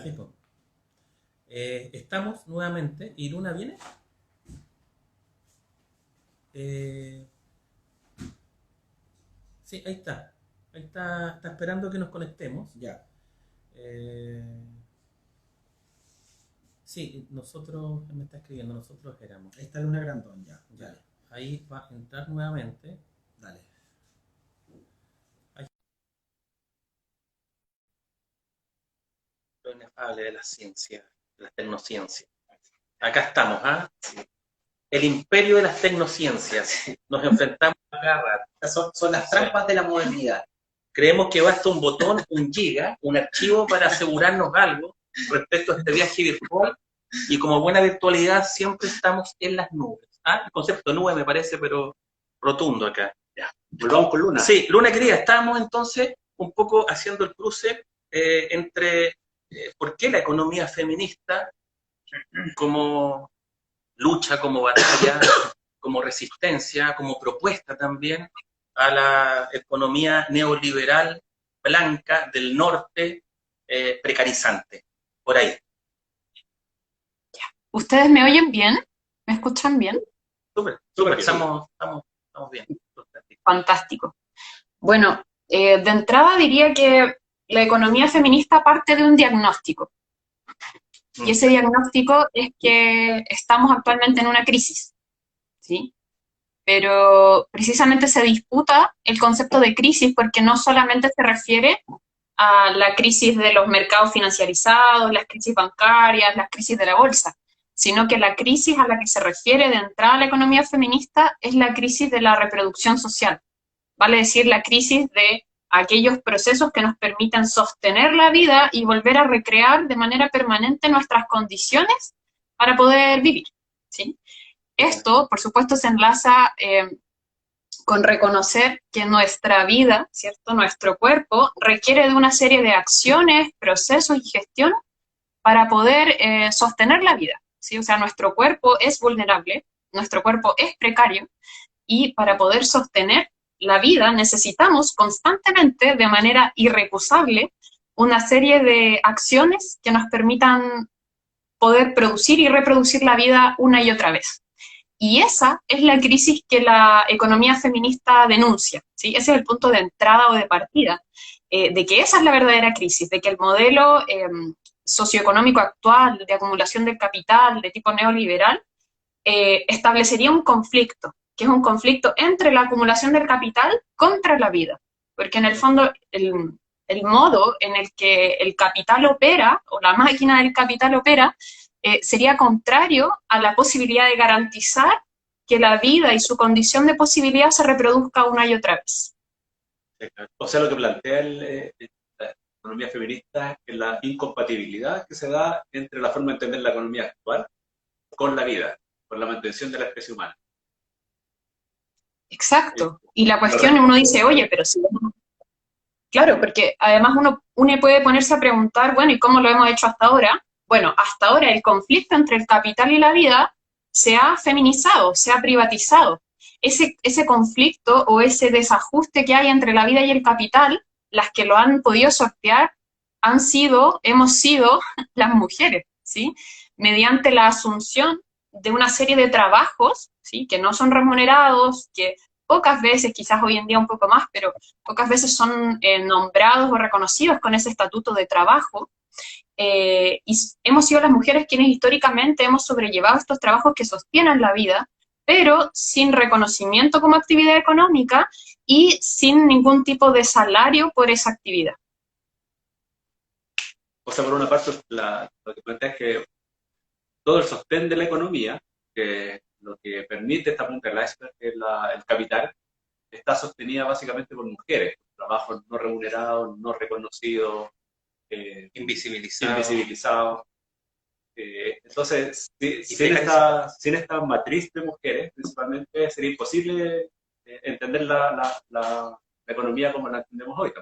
Sí, po. Estamos nuevamente. ¿Y Luna viene? Eh, sí, ahí está. Ahí está, está esperando que nos conectemos. Ya. Eh, sí, nosotros, me está escribiendo, nosotros éramos. Ahí está Luna Grandón, ya. Ya. Dale. Ahí va a entrar nuevamente. Dale. Ahí. Lo inefable de la ciencia, de la tecnociencia. Acá estamos, ¿ah? ¿eh? El imperio de las tecnociencias. Nos enfrentamos a cada rato. Son las trampas de la modernidad. Creemos que basta un botón, un giga, un archivo para asegurarnos algo respecto a este viaje virtual y como buena virtualidad siempre estamos en las nubes. ¿Ah? El concepto de nube me parece pero rotundo acá. Ya. Volvamos con Luna. Sí, Luna querida, estamos entonces un poco haciendo el cruce entre por qué la economía feminista como lucha, como batalla, como resistencia, como propuesta también a la economía neoliberal blanca del norte precarizante. Por ahí. ¿Ustedes me oyen bien? ¿Me escuchan bien? Súper, súper, estamos bien. Fantástico. Bueno, de entrada diría que la economía feminista parte de un diagnóstico. Y ese diagnóstico es que estamos actualmente en una crisis, ¿sí? Pero precisamente se disputa el concepto de crisis porque no solamente se refiere a la crisis de los mercados financiarizados, las crisis bancarias, las crisis de la bolsa, sino que la crisis a la que se refiere de entrada la economía feminista es la crisis de la reproducción social, vale decir, la crisis de aquellos procesos que nos permitan sostener la vida y volver a recrear de manera permanente nuestras condiciones para poder vivir, ¿sí? Esto, por supuesto, se enlaza con reconocer que nuestra vida, ¿cierto? Nuestro cuerpo requiere de una serie de acciones, procesos y gestión para poder sostener la vida, ¿sí? O sea, nuestro cuerpo es vulnerable, nuestro cuerpo es precario y para poder sostener la vida necesitamos constantemente, de manera irrecusable, una serie de acciones que nos permitan poder producir y reproducir la vida una y otra vez. Y esa es la crisis que la economía feminista denuncia, ¿sí? Ese es el punto de entrada o de partida, de que esa es la verdadera crisis, de que el modelo socioeconómico actual de acumulación del capital de tipo neoliberal establecería un conflicto, que es un conflicto entre la acumulación del capital contra la vida, porque en el fondo el modo en el que el capital opera, o la máquina del capital opera, sería contrario a la posibilidad de garantizar que la vida y su condición de posibilidad se reproduzca una y otra vez. O sea, lo que plantea la economía feminista es la incompatibilidad que se da entre la forma de entender la economía actual con la vida, con la mantención de la especie humana. Exacto. Y la cuestión, uno dice, oye, pero si... Claro, porque además uno puede ponerse a preguntar, bueno, ¿y cómo lo hemos hecho hasta ahora? Bueno, hasta ahora el conflicto entre el capital y la vida se ha feminizado, se ha privatizado. Ese conflicto o ese desajuste que hay entre la vida y el capital, las que lo han podido sortear hemos sido las mujeres, ¿sí? Mediante la asunción de una serie de trabajos, ¿sí? Que no son remunerados, que pocas veces, quizás hoy en día un poco más, pero pocas veces son nombrados o reconocidos con ese estatuto de trabajo. Y hemos sido las mujeres quienes históricamente hemos sobrellevado estos trabajos que sostienen la vida, pero sin reconocimiento como actividad económica y sin ningún tipo de salario por esa actividad. O sea, por una parte, lo que plantea es que todo el sostén de la economía, que lo que permite esta punta del iceberg, que es el capital, está sostenida básicamente por mujeres, trabajos no remunerados, no reconocidos, invisibilizados. Entonces, sin esta matriz de mujeres, principalmente, sería imposible entender la economía como la entendemos hoy.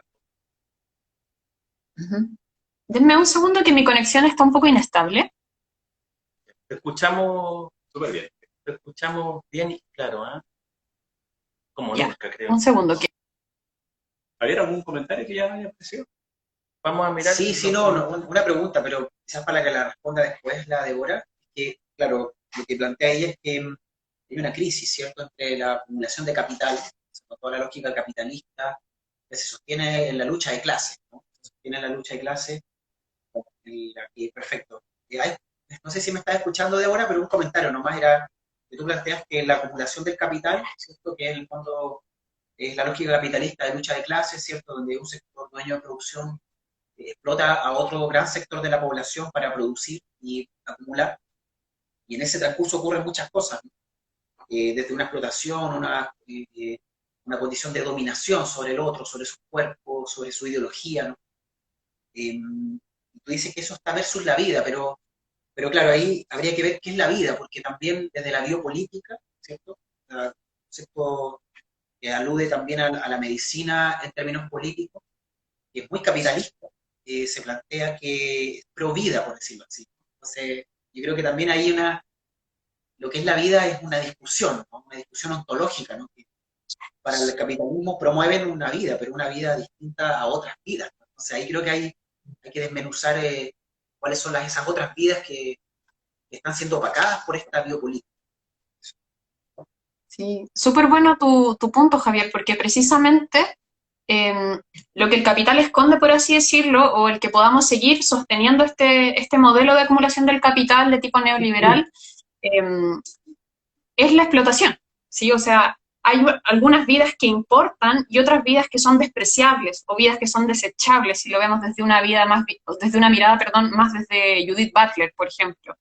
Denme un segundo que mi conexión está un poco inestable. Te escuchamos súper bien. Te escuchamos bien y claro, ¿eh? Como Ya, nunca, creo. un segundo. ¿Había algún comentario que ya haya aparecido? Vamos a mirar. Sí, sí, no, una pregunta, pero quizás para que la responda después la Débora, que, claro, lo que plantea ella es que hay una crisis, ¿cierto?, entre la acumulación de capital, con toda la lógica capitalista, que se sostiene en la lucha de clases, ¿no? Se sostiene en la lucha de clases, y perfecto. No sé si me estás escuchando, Débora, pero un comentario nomás era que tú planteas que la acumulación del capital, ¿cierto?, que en el fondo es la lógica capitalista de lucha de clases, ¿cierto?, donde un sector dueño de producción explota a otro gran sector de la población para producir y acumular. Y en ese transcurso ocurren muchas cosas, ¿no? Desde una explotación, una condición de dominación sobre el otro, sobre su cuerpo, sobre su ideología, ¿no? Tú dices que eso está versus la vida, pero claro, ahí habría que ver qué es la vida, porque también desde la biopolítica, ¿cierto? Concepto que alude también a la medicina en términos políticos, que es muy capitalista, se plantea que es pro vida, por decirlo así. Entonces, yo creo que también hay lo que es la vida es una discusión, ¿no? Una discusión ontológica, ¿no? Que para el capitalismo promueven una vida, pero una vida distinta a otras vidas, ¿no? Entonces ahí creo que hay que desmenuzar cuáles son esas otras vidas que están siendo opacadas por esta biopolítica. Sí, súper bueno tu punto, Javier, porque precisamente lo que el capital esconde, por así decirlo, o el que podamos seguir sosteniendo este modelo de acumulación del capital de tipo neoliberal, es la explotación, ¿sí? O sea, hay algunas vidas que importan y otras vidas que son despreciables o vidas que son desechables, si lo vemos desde una vida más, desde una mirada, perdón, más desde Judith Butler, por ejemplo.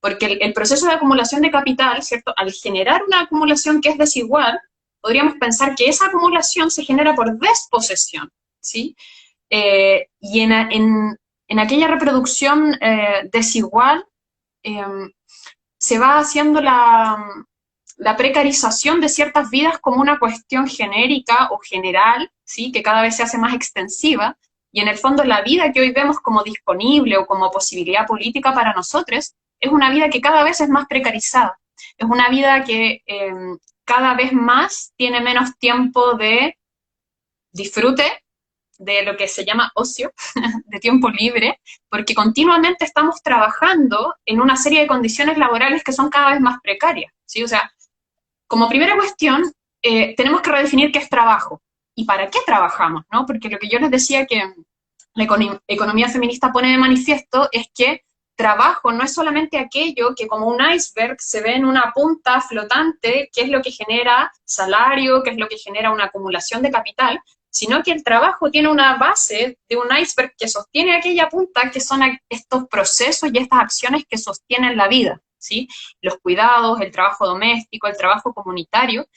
Porque el proceso de acumulación de capital, ¿cierto? Al generar una acumulación que es desigual, podríamos pensar que esa acumulación se genera por desposesión, ¿sí? Y en aquella reproducción desigual se va haciendo la precarización de ciertas vidas como una cuestión genérica o general, ¿sí? Que cada vez se hace más extensiva, y en el fondo la vida que hoy vemos como disponible o como posibilidad política para nosotros es una vida que cada vez es más precarizada, es una vida que cada vez más tiene menos tiempo de disfrute, de lo que se llama ocio, de tiempo libre, porque continuamente estamos trabajando en una serie de condiciones laborales que son cada vez más precarias, ¿sí? O sea, como primera cuestión, tenemos que redefinir qué es trabajo y para qué trabajamos, ¿no? Porque lo que yo les decía que la economía feminista pone de manifiesto es que trabajo no es solamente aquello que como un iceberg se ve en una punta flotante, que es lo que genera salario, que es lo que genera una acumulación de capital, sino que el trabajo tiene una base de un iceberg que sostiene aquella punta, que son estos procesos y estas acciones que sostienen la vida, ¿sí? Los cuidados, el trabajo doméstico, el trabajo comunitario,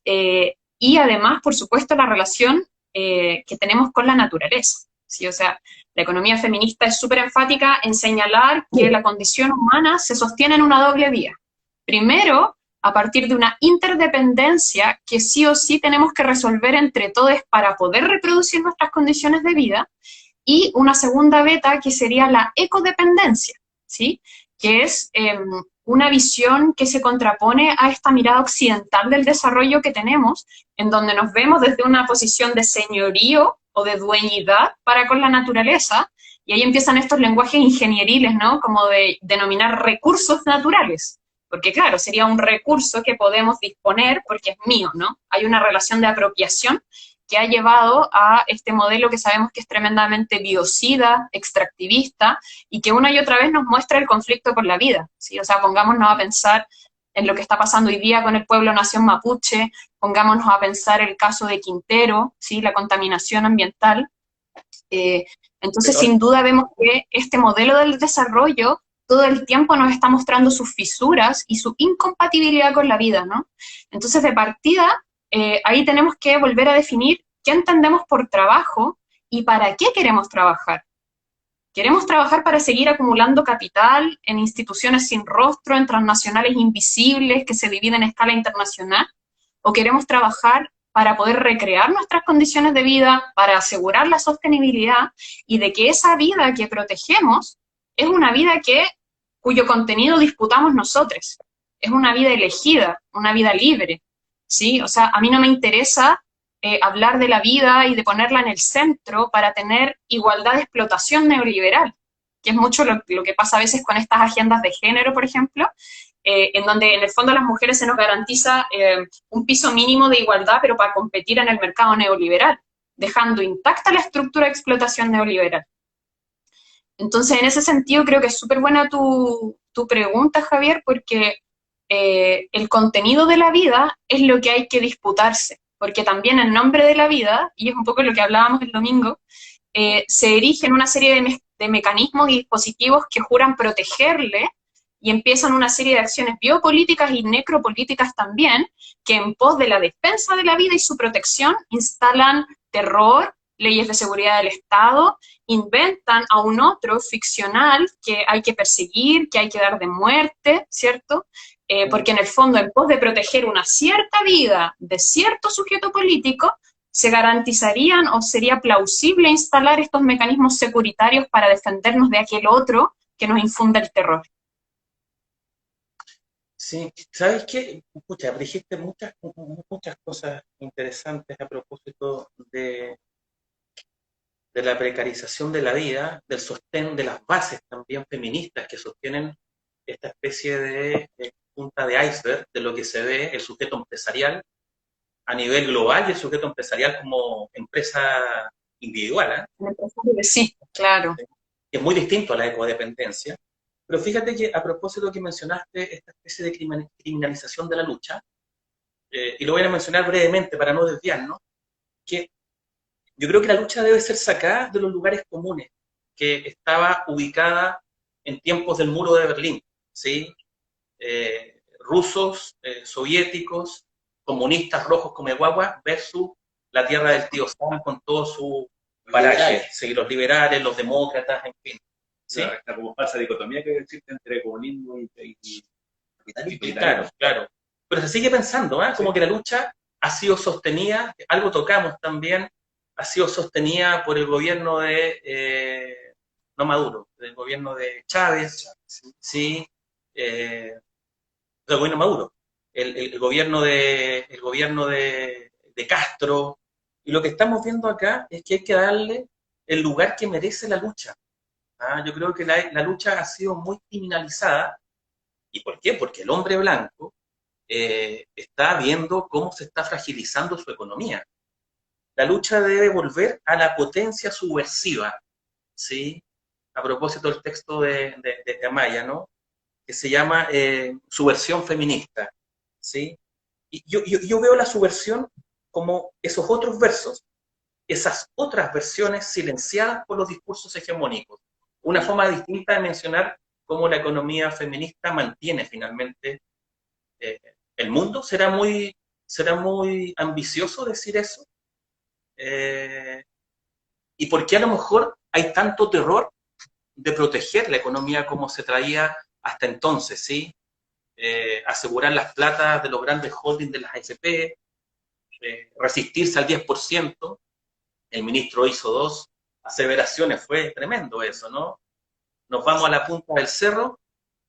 y además, por supuesto, la relación que tenemos con la naturaleza, ¿sí? O sea, la economía feminista es súper enfática en señalar que la condición humana se sostiene en una doble vía. Primero, a partir de una interdependencia que sí o sí tenemos que resolver entre todos para poder reproducir nuestras condiciones de vida, y una segunda beta que sería la ecodependencia, ¿sí? Que es una visión que se contrapone a esta mirada occidental del desarrollo que tenemos, en donde nos vemos desde una posición de señorío o de dueñidad para con la naturaleza, y ahí empiezan estos lenguajes ingenieriles, ¿no? Como de denominar recursos naturales. Porque claro, sería un recurso que podemos disponer porque es mío, ¿no? Hay una relación de apropiación que ha llevado a este modelo que sabemos que es tremendamente biocida, extractivista, y que una y otra vez nos muestra el conflicto por la vida, ¿sí? O sea, pongámonos a pensar en lo que está pasando hoy día con el pueblo nación mapuche, pongámonos a pensar el caso de Quintero, ¿sí? La contaminación ambiental. Entonces, sin duda vemos que este modelo del desarrollo todo el tiempo nos está mostrando sus fisuras y su incompatibilidad con la vida, ¿no? Entonces, de partida, ahí tenemos que volver a definir qué entendemos por trabajo y para qué queremos trabajar. ¿Queremos trabajar para seguir acumulando capital en instituciones sin rostro, en transnacionales invisibles que se dividen en escala internacional? ¿O queremos trabajar para poder recrear nuestras condiciones de vida, para asegurar la sostenibilidad y de que esa vida que protegemos es una vida cuyo contenido disputamos nosotros? Es una vida elegida, una vida libre, ¿sí? O sea, a mí no me interesa hablar de la vida y de ponerla en el centro para tener igualdad de explotación neoliberal, que es mucho lo que pasa a veces con estas agendas de género, por ejemplo, en donde en el fondo a las mujeres se nos garantiza un piso mínimo de igualdad, pero para competir en el mercado neoliberal, dejando intacta la estructura de explotación neoliberal. Entonces, en ese sentido, creo que es súper buena tu pregunta, Javier, porque el contenido de la vida es lo que hay que disputarse, porque también en nombre de la vida, y es un poco lo que hablábamos el domingo, se erigen una serie de mecanismos y dispositivos que juran protegerle y empiezan una serie de acciones biopolíticas y necropolíticas también, que en pos de la defensa de la vida y su protección instalan terror, leyes de seguridad del Estado, inventan a un otro ficcional que hay que perseguir, que hay que dar de muerte, ¿cierto? Porque en el fondo, en pos de proteger una cierta vida de cierto sujeto político, se garantizarían o sería plausible instalar estos mecanismos securitarios para defendernos de aquel otro que nos infunde el terror. Sí, ¿sabes qué? Escucha, dijiste muchas cosas interesantes a propósito de la precarización de la vida, del sostén de las bases también feministas que sostienen esta especie de punta de iceberg de lo que se ve el sujeto empresarial a nivel global y el sujeto empresarial como empresa individual. Sí, claro. Es muy distinto a la ecodependencia. Pero fíjate que a propósito que mencionaste esta especie de criminalización de la lucha, y lo voy a mencionar brevemente para no desviarnos, que yo creo que la lucha debe ser sacada de los lugares comunes, que estaba ubicada en tiempos del muro de Berlín, ¿sí? Rusos, soviéticos, comunistas rojos como guagua versus la tierra del tío Sam con todo su paraje, ¿sí? Los liberales, los demócratas, en fin. ¿Sí? Esta como falsa dicotomía que existe entre comunismo y capitalismo. Claro, claro. Pero se sigue pensando, como Sí. que la lucha ha sido sostenida, algo tocamos también, ha sido sostenida por el gobierno de, no Maduro, del gobierno de Chávez, ¿sí? El gobierno Maduro, el gobierno de Castro, y lo que estamos viendo acá es que hay que darle el lugar que merece la lucha. Yo creo que la lucha ha sido muy criminalizada. ¿Y por qué? Porque el hombre blanco está viendo cómo se está fragilizando su economía. La lucha debe volver a la potencia subversiva, ¿sí? A propósito del texto de Amaya, ¿no? Que se llama subversión feminista, ¿sí? Y yo veo la subversión como esos otros versos, esas otras versiones silenciadas por los discursos hegemónicos. Una forma distinta de mencionar cómo la economía feminista mantiene finalmente el mundo. ¿Será muy ambicioso decir eso? ¿Y por qué a lo mejor hay tanto terror de proteger la economía como se traía hasta entonces, ¿sí? Asegurar las platas de los grandes holdings de las AFP, resistirse al 10%, el ministro hizo 2 aseveraciones, fue tremendo eso, ¿no? Nos vamos a la punta del cerro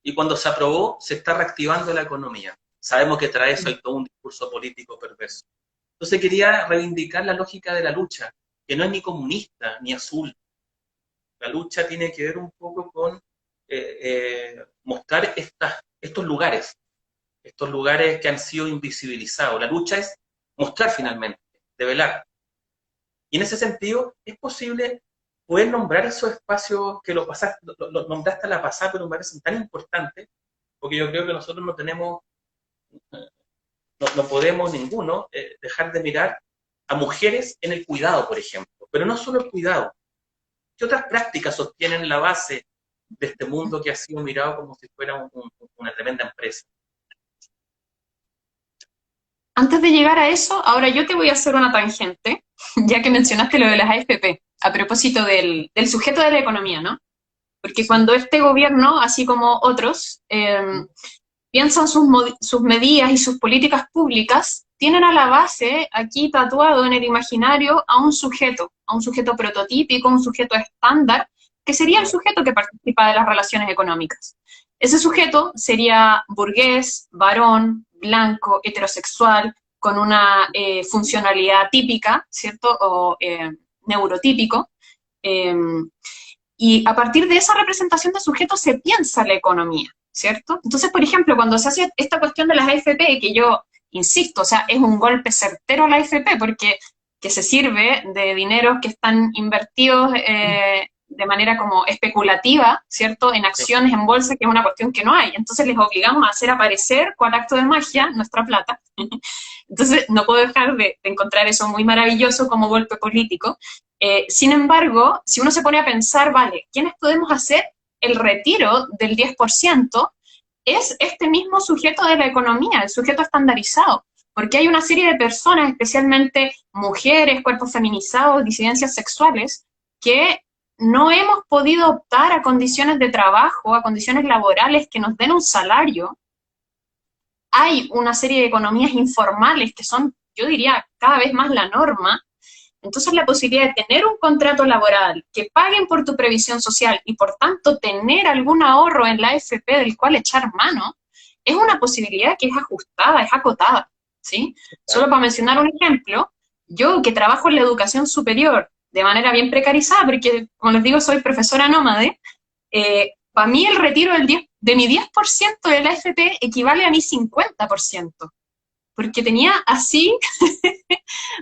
y cuando se aprobó se está reactivando la economía. Sabemos que tras eso hay todo un discurso político perverso. Entonces quería reivindicar la lógica de la lucha, que no es ni comunista ni azul. La lucha tiene que ver un poco con mostrar estos lugares que han sido invisibilizados. La lucha es mostrar finalmente, develar. Y en ese sentido, es posible poder nombrar esos espacios que lo nombraste a la pasada, pero me parecen tan importantes, porque yo creo que nosotros no tenemos, no podemos ninguno dejar de mirar a mujeres en el cuidado, por ejemplo. Pero no solo el cuidado. ¿Qué otras prácticas sostienen la base de este mundo que ha sido mirado como si fuera una tremenda empresa? Antes de llegar a eso, ahora yo te voy a hacer una tangente, ya que mencionaste lo de las AFP, a propósito del sujeto de la economía, ¿no? Porque cuando este gobierno, así como otros, piensan sus medidas y sus políticas públicas, tienen a la base, aquí tatuado en el imaginario, a un sujeto prototípico, un sujeto estándar, que sería el sujeto que participa de las relaciones económicas. Ese sujeto sería burgués, varón, blanco, heterosexual, con una funcionalidad típica, ¿cierto? O neurotípico. Y a partir de esa representación de sujeto se piensa la economía, ¿cierto? Entonces, por ejemplo, cuando se hace esta cuestión de las AFP, que yo insisto, o sea, es un golpe certero a la AFP, porque que se sirve de dineros que están invertidos de manera como especulativa, ¿cierto? En acciones, en bolsa, que es una cuestión que no hay. Entonces les obligamos a hacer aparecer, con acto de magia, nuestra plata. Entonces no puedo dejar de encontrar eso muy maravilloso como golpe político. Sin embargo, si uno se pone a pensar, vale, ¿quiénes podemos hacer el retiro del 10%? Es este mismo sujeto de la economía, el sujeto estandarizado, porque hay una serie de personas, especialmente mujeres, cuerpos feminizados, disidencias sexuales, que no hemos podido optar a condiciones de trabajo, a condiciones laborales que nos den un salario. Hay una serie de economías informales que son, yo diría, cada vez más la norma. Entonces la posibilidad de tener un contrato laboral, que paguen por tu previsión social y por tanto tener algún ahorro en la AFP del cual echar mano, es una posibilidad que es ajustada, es acotada, ¿sí? Solo para mencionar un ejemplo, yo que trabajo en la educación superior de manera bien precarizada, porque como les digo soy profesora nómade, para mí el retiro de mi 10% de la AFP equivale a mi 50%. Porque tenía así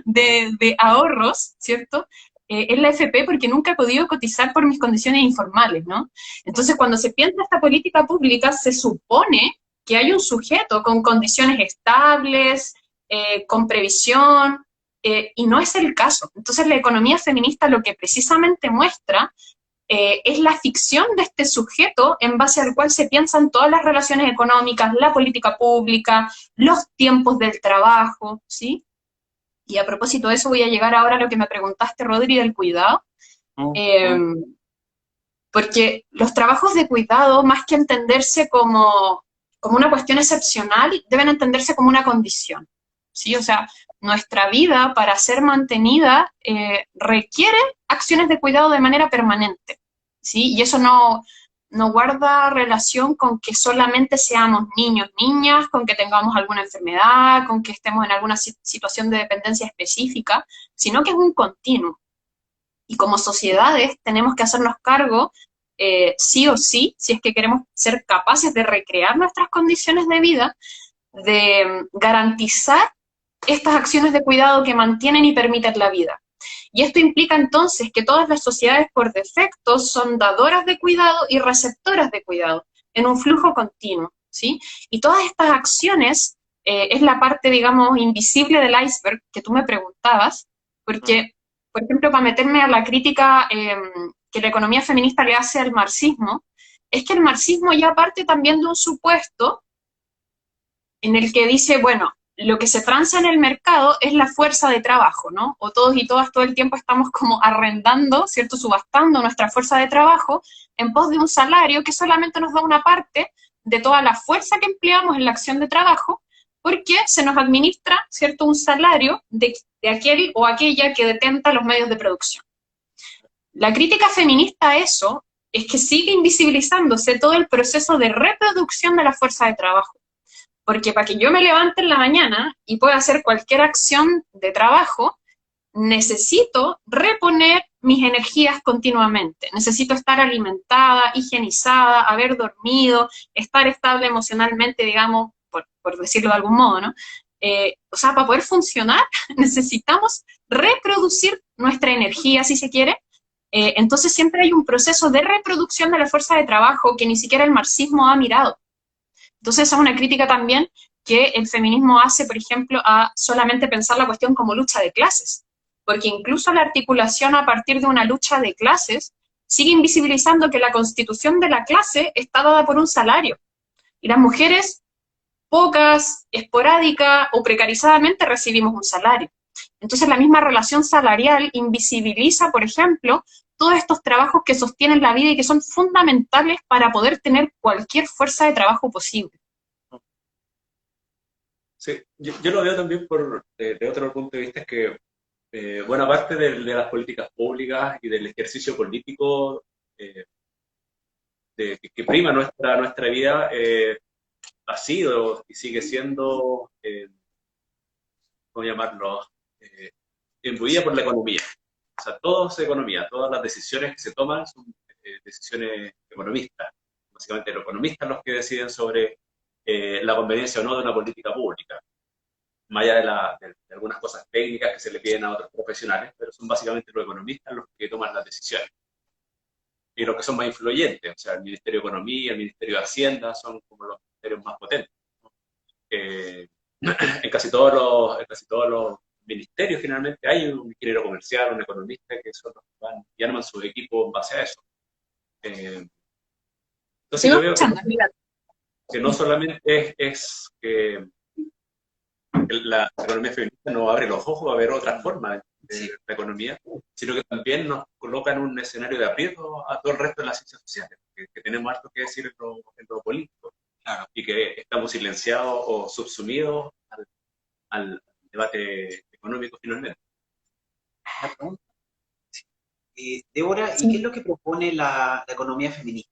de ahorros, ¿cierto? En la AFP porque nunca he podido cotizar por mis condiciones informales, ¿no? Entonces, cuando se piensa esta política pública, se supone que hay un sujeto con condiciones estables, con previsión, y no es el caso. Entonces, la economía feminista lo que precisamente muestra es la ficción de este sujeto en base al cual se piensan todas las relaciones económicas, la política pública, los tiempos del trabajo, ¿sí? Y a propósito de eso voy a llegar ahora a lo que me preguntaste, Rodri, del cuidado, porque los trabajos de cuidado, más que entenderse como una cuestión excepcional, deben entenderse como una condición, ¿sí? O sea, nuestra vida, para ser mantenida, requiere acciones de cuidado de manera permanente, ¿sí? Y eso no guarda relación con que solamente seamos niños, niñas, con que tengamos alguna enfermedad, con que estemos en alguna situación de dependencia específica, sino que es un continuo. Y como sociedades tenemos que hacernos cargo, sí o sí, si es que queremos ser capaces de recrear nuestras condiciones de vida, de garantizar estas acciones de cuidado que mantienen y permiten la vida. Y esto implica entonces que todas las sociedades por defecto son dadoras de cuidado y receptoras de cuidado, en un flujo continuo, ¿sí? Y todas estas acciones es la parte, digamos, invisible del iceberg que tú me preguntabas, porque, por ejemplo, para meterme a la crítica que la economía feminista le hace al marxismo, es que el marxismo ya parte también de un supuesto en el que dice, bueno, lo que se transa en el mercado es la fuerza de trabajo, ¿no? O todos y todas todo el tiempo estamos como arrendando, ¿cierto? Subastando nuestra fuerza de trabajo en pos de un salario que solamente nos da una parte de toda la fuerza que empleamos en la acción de trabajo, porque se nos administra, ¿cierto? Un salario de aquel o aquella que detenta los medios de producción. La crítica feminista a eso es que sigue invisibilizándose todo el proceso de reproducción de la fuerza de trabajo. Porque para que yo me levante en la mañana y pueda hacer cualquier acción de trabajo, necesito reponer mis energías continuamente. Necesito estar alimentada, higienizada, haber dormido, estar estable emocionalmente, digamos, por decirlo de algún modo, ¿no? O sea, para poder funcionar necesitamos reproducir nuestra energía, si se quiere. Entonces siempre hay un proceso de reproducción de la fuerza de trabajo que ni siquiera el marxismo ha mirado. Entonces esa es una crítica también que el feminismo hace, por ejemplo, a solamente pensar la cuestión como lucha de clases, porque incluso la articulación a partir de una lucha de clases sigue invisibilizando que la constitución de la clase está dada por un salario, y las mujeres, pocas, esporádica o precarizadamente, recibimos un salario. Entonces la misma relación salarial invisibiliza, por ejemplo, todos estos trabajos que sostienen la vida y que son fundamentales para poder tener cualquier fuerza de trabajo posible. Sí, yo lo veo también de otro punto de vista, es que buena parte de las políticas públicas y del ejercicio político que prima nuestra vida ha sido y sigue siendo ¿cómo llamarlo? Imbuida por la economía. O sea, todo es economía, todas las decisiones que se toman son decisiones economistas. Básicamente los economistas los que deciden sobre la conveniencia o no de una política pública, más allá de algunas cosas técnicas que se le piden a otros profesionales, pero son básicamente los economistas los que toman las decisiones. Y los que son más influyentes, o sea, el Ministerio de Economía, el Ministerio de Hacienda, son como los ministerios más potentes. En casi todos los ministerios finalmente hay un ingeniero comercial, un economista, que son los que van y arman su equipo en base a eso. Entonces Sigo yo veo escuchando, que no solamente es que la economía feminista nos abre los ojos a ver otras formas de la economía, sino que también nos coloca en un escenario de aprieto a todo el resto de las ciencias sociales, que tenemos harto que decir en lo político, claro, y que estamos silenciados o subsumidos al debate económico finalmente. Una pregunta. Débora, ¿y qué es lo que propone la economía feminista?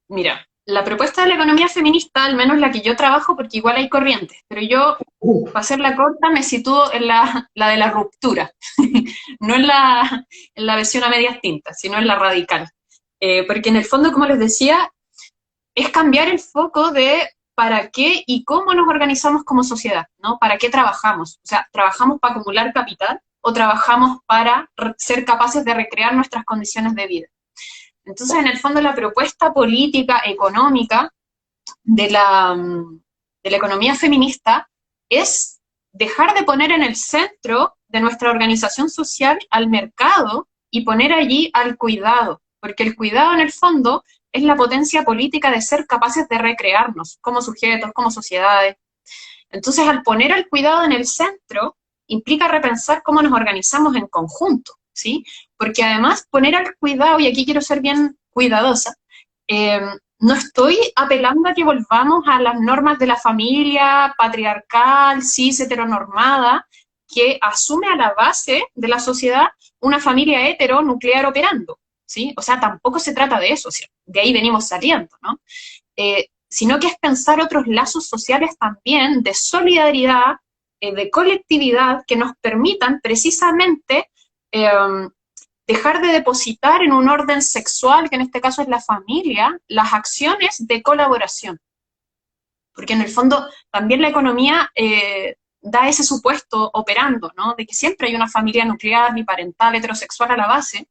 Mira, la propuesta de la economía feminista, al menos la que yo trabajo, porque igual hay corrientes, pero yo, para hacerla corta, me sitúo en la de la ruptura, no en la versión a medias tintas, sino en la radical. Porque en el fondo, como les decía, es cambiar el foco de para qué y cómo nos organizamos como sociedad, ¿no? ¿Para qué trabajamos? O sea, ¿trabajamos para acumular capital o trabajamos para ser capaces de recrear nuestras condiciones de vida? Entonces, en el fondo, la propuesta política, económica de la economía feminista es dejar de poner en el centro de nuestra organización social al mercado y poner allí al cuidado, porque el cuidado, en el fondo, es la potencia política de ser capaces de recrearnos como sujetos, como sociedades. Entonces, al poner al cuidado en el centro, implica repensar cómo nos organizamos en conjunto, ¿sí? Porque además, poner al cuidado, y aquí quiero ser bien cuidadosa, no estoy apelando a que volvamos a las normas de la familia patriarcal, cis, heteronormada, que asume a la base de la sociedad una familia heteronuclear operando, ¿sí? O sea, tampoco se trata de eso, ¿sí? De ahí venimos saliendo, ¿no? Sino que es pensar otros lazos sociales también de solidaridad, de colectividad, que nos permitan precisamente dejar de depositar en un orden sexual, que en este caso es la familia, las acciones de colaboración. Porque en el fondo también la economía da ese supuesto operando, ¿no? De que siempre hay una familia nuclear, biparental, heterosexual a la base,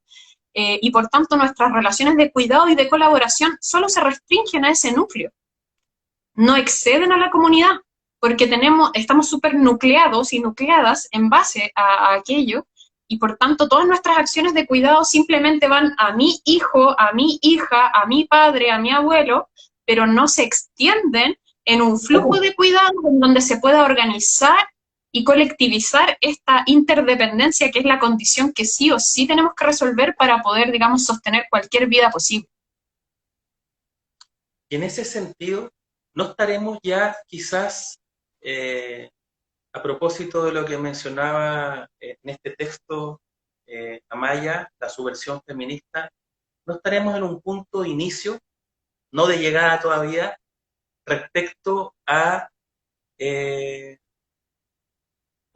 y por tanto nuestras relaciones de cuidado y de colaboración solo se restringen a ese núcleo. No exceden a la comunidad, porque estamos súper nucleados y nucleadas en base a aquello, y por tanto todas nuestras acciones de cuidado simplemente van a mi hijo, a mi hija, a mi padre, a mi abuelo, pero no se extienden en un flujo de cuidado en donde se pueda organizar y colectivizar esta interdependencia, que es la condición que sí o sí tenemos que resolver para poder, digamos, sostener cualquier vida posible. Y en ese sentido, ¿no estaremos ya quizás, a propósito de lo que mencionaba en este texto Amaya, la subversión feminista, no estaremos en un punto de inicio, no de llegada todavía, respecto a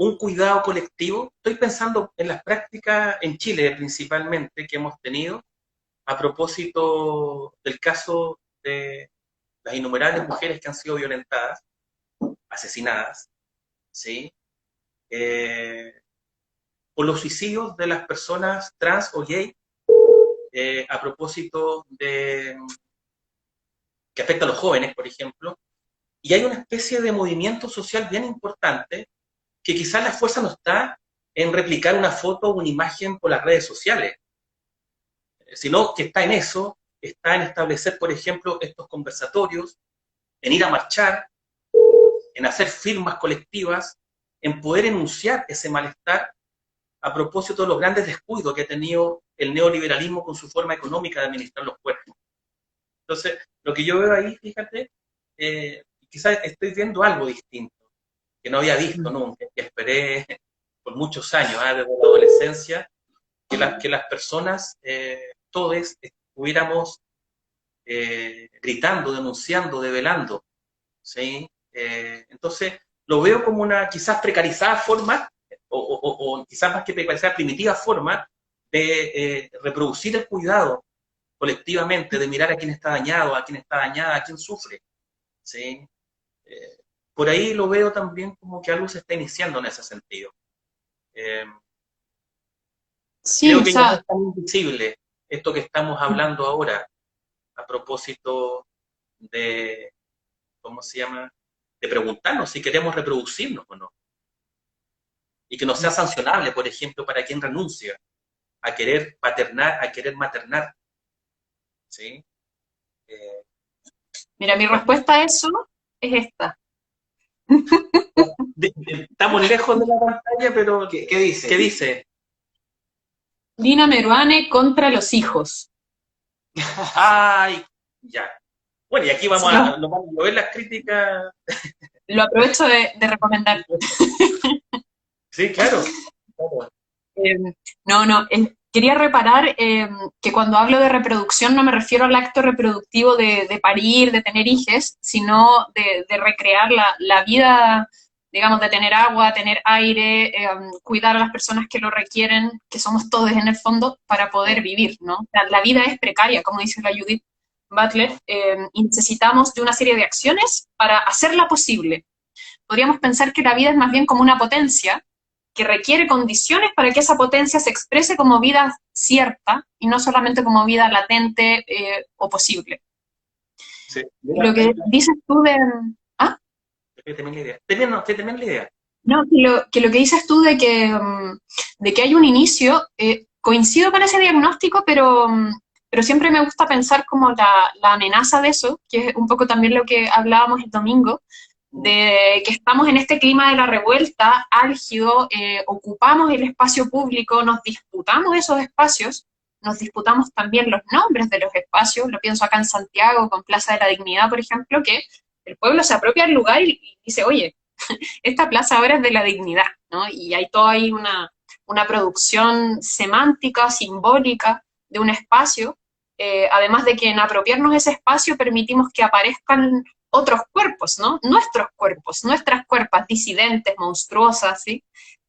un cuidado colectivo? Estoy pensando en las prácticas en Chile principalmente que hemos tenido a propósito del caso de las innumerables mujeres que han sido violentadas, asesinadas, ¿sí? O los suicidios de las personas trans o gay, a propósito de que afecta a los jóvenes, por ejemplo, y hay una especie de movimiento social bien importante que quizás la fuerza no está en replicar una foto o una imagen por las redes sociales, sino que está en eso, está en establecer, por ejemplo, estos conversatorios, en ir a marchar, en hacer firmas colectivas, en poder enunciar ese malestar a propósito de los grandes descuidos que ha tenido el neoliberalismo con su forma económica de administrar los cuerpos. Entonces, lo que yo veo ahí, fíjate, quizás estoy viendo algo distinto, que no había visto nunca, que esperé por muchos años, desde la adolescencia, que las personas, todos, estuviéramos gritando, denunciando, develando, ¿sí? Entonces, lo veo como una quizás precarizada forma, o quizás más que precarizada, primitiva forma de reproducir el cuidado colectivamente, de mirar a quién está dañado, a quién está dañada, a quién sufre. ¿Sí? Por ahí lo veo también como que algo se está iniciando en ese sentido. Sí, Creo o que ya no sea, es tan invisible esto que estamos hablando ahora a propósito de, ¿cómo se llama? De preguntarnos si queremos reproducirnos o no. Y que no sea sancionable, por ejemplo, para quien renuncia a querer paternar, a querer maternar. ¿Sí? Eh, mira, mi respuesta a eso es esta. estamos lejos de la pantalla, pero ¿Qué dice? ¿qué dice? Lina Meruane contra los hijos. Ay, ya. Bueno, y aquí vamos No, nos vamos a ver las críticas. lo aprovecho de recomendar. Sí, claro. Eh, quería reparar que cuando hablo de reproducción no me refiero al acto reproductivo de parir, de tener hijos, sino de recrear la vida, digamos, de tener agua, tener aire, cuidar a las personas que lo requieren, que somos todos en el fondo, para poder vivir, ¿no? La vida es precaria, como dice la Judith Butler, y necesitamos de una serie de acciones para hacerla posible. Podríamos pensar que la vida es más bien como una potencia que requiere condiciones para que esa potencia se exprese como vida cierta y no solamente como vida latente o posible. Sí. Y lo que dices tú de... ¿Ah? Estoy teniendo la idea. No, que lo que dices tú de que hay un inicio, coincido con ese diagnóstico, pero siempre me gusta pensar como la amenaza de eso, que es un poco también lo que hablábamos el domingo, de que estamos en este clima de la revuelta álgido, ocupamos el espacio público, nos disputamos esos espacios, nos disputamos también los nombres de los espacios, lo pienso acá en Santiago con Plaza de la Dignidad, por ejemplo, que el pueblo se apropia del lugar y dice, oye, esta plaza ahora es de la dignidad, ¿no? Y hay toda ahí una producción semántica, simbólica de un espacio, además de que en apropiarnos ese espacio permitimos que aparezcan otros cuerpos, ¿no? Nuestros cuerpos, nuestras cuerpas disidentes, monstruosas, ¿sí?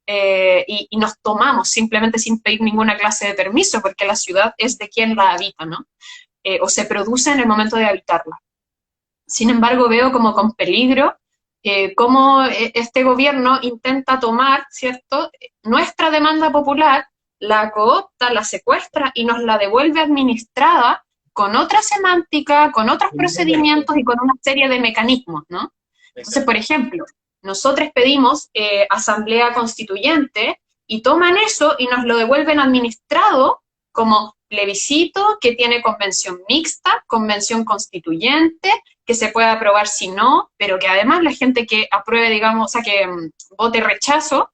Y nos tomamos simplemente sin pedir ninguna clase de permiso, porque la ciudad es de quien la habita, ¿no? O se produce en el momento de habitarla. Sin embargo, veo como con peligro cómo este gobierno intenta tomar, ¿cierto?, nuestra demanda popular, la coopta, la secuestra y nos la devuelve administrada con otra semántica, con otros procedimientos y con una serie de mecanismos, ¿no? Entonces, por ejemplo, nosotros pedimos asamblea constituyente y toman eso y nos lo devuelven administrado como plebiscito que tiene convención mixta, convención constituyente, que se puede aprobar si no, pero que además la gente que apruebe, digamos, o sea, que vote rechazo,